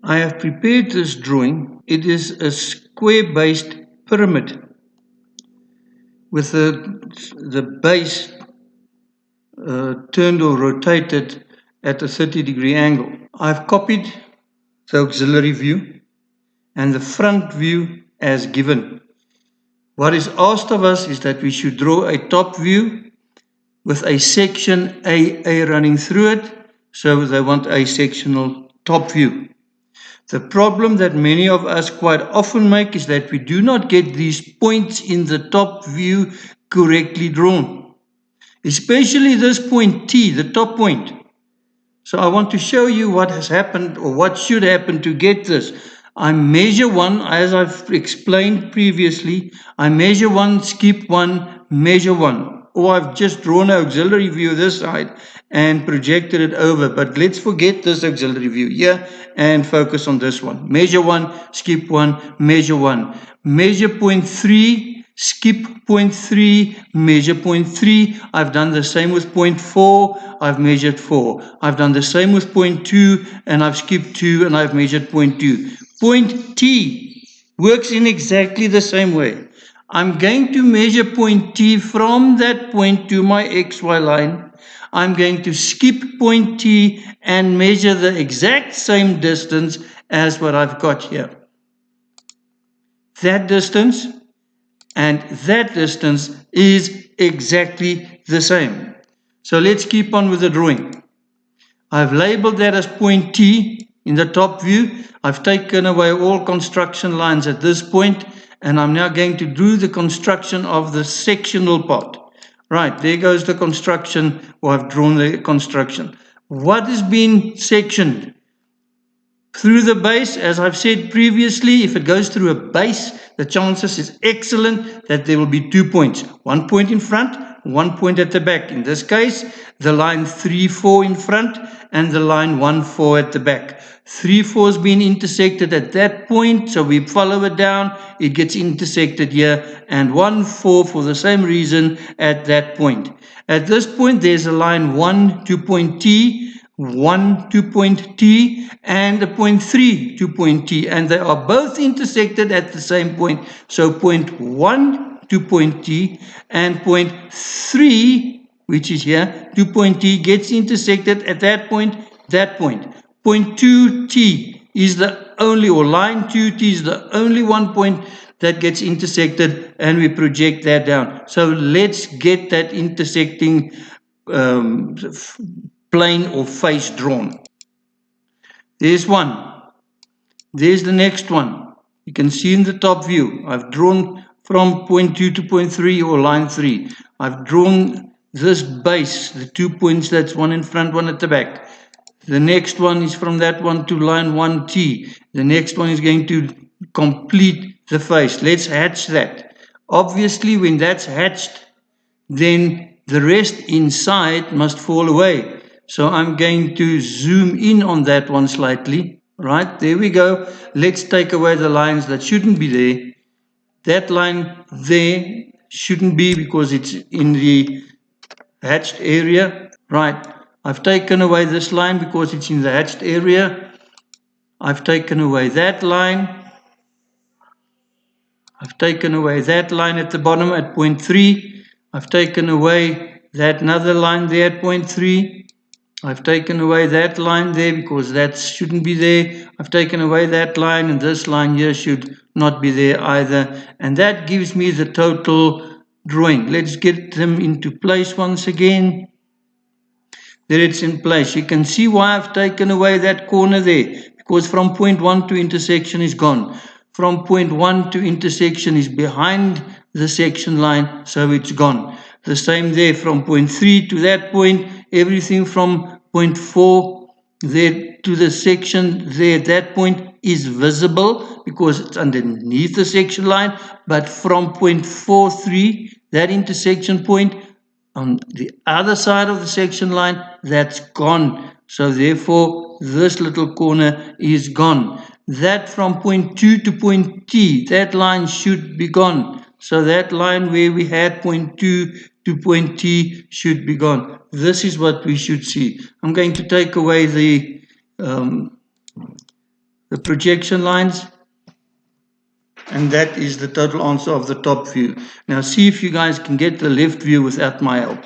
I have prepared this drawing. It is a square-based pyramid with the base turned or rotated at a 30-degree angle. I've copied the auxiliary view and the front view as given. What is asked of us is that we should draw a top view with a section AA running through it, so they want a sectional top view. The problem that many of us quite often make is that we do not get these points in the top view correctly drawn, especially this point T, the top point. So I want to show you what has happened or what should happen to get this. I measure one, as I've explained previously, I measure one, skip one, measure one. Or I've just drawn an auxiliary view this side and projected it over. But let's forget this auxiliary view here and focus on this one. Measure one, skip one, measure one. Measure point 3, skip point 3, measure point 3. I've done the same with point 4, I've measured 4. I've done the same with point 2 and I've skipped 2 and I've measured point 2. Point T works in exactly the same way. I'm going to measure point T from that point to my XY line. I'm going to skip point T and measure the exact same distance as what I've got here. That distance and that distance is exactly the same. So let's keep on with the drawing. I've labeled that as point T in the top view. I've taken away all construction lines at this point, and I'm now going to do the construction of the sectional part. Right, there goes the construction, or I've drawn the construction. What has been sectioned? Through the base, as I've said previously, if it goes through a base, the chances is excellent that there will be 2 points. 1 point in front, 1 point at the back. In this case, the line 3, 4 in front and the line 1, 4 at the back. 3, 4 has been intersected at that point, so we follow it down. It gets intersected here, and 1, 4 for the same reason at that point. At this point, there's a line 1 to point T, 1 to point T, and a point 3 to point T, and they are both intersected at the same point. So point 1 to point T and point 3, which is here, to point T, gets intersected at that point, that point. Point 2T is the only, or line 2T is the only one point that gets intersected, and we project that down. So let's get that intersecting plane or face drawn. There's one. There's the next one. You can see in the top view, I've drawn from point 2 to point 3 or line 3. I've drawn this base, the 2 points, that's one in front, one at the back. The next one is from that one to line 1T. The next one is going to complete the face. Let's hatch that. Obviously, when that's hatched, then the rest inside must fall away. So I'm going to zoom in on that one slightly. Right, there we go. Let's take away the lines that shouldn't be there. That line there shouldn't be because it's in the hatched area. Right, I've taken away this line because it's in the hatched area. I've taken away that line. I've taken away that line at the bottom at point 3. I've taken away that another line there at point 3. I've taken away that line there because that shouldn't be there. I've taken away that line, and this line here should not be there either. And that gives me the total drawing. Let's get them into place once again. There it's in place. You can see why I've taken away that corner there, because from point 1 to intersection is gone. From point 1 to intersection is behind the section line, so it's gone. The same there from point 3 to that point, everything from point 4 there to the section there at that point is visible because it's underneath the section line, but from point 4, 3, that intersection point, on the other side of the section line, that's gone. So therefore, this little corner is gone. That from point 2 to point T, that line should be gone. So that line where we had point 2 to point T should be gone. This is what we should see. I'm going to take away the the projection lines, and that is the total answer of the top view. Now see if you guys can get the left view without my help.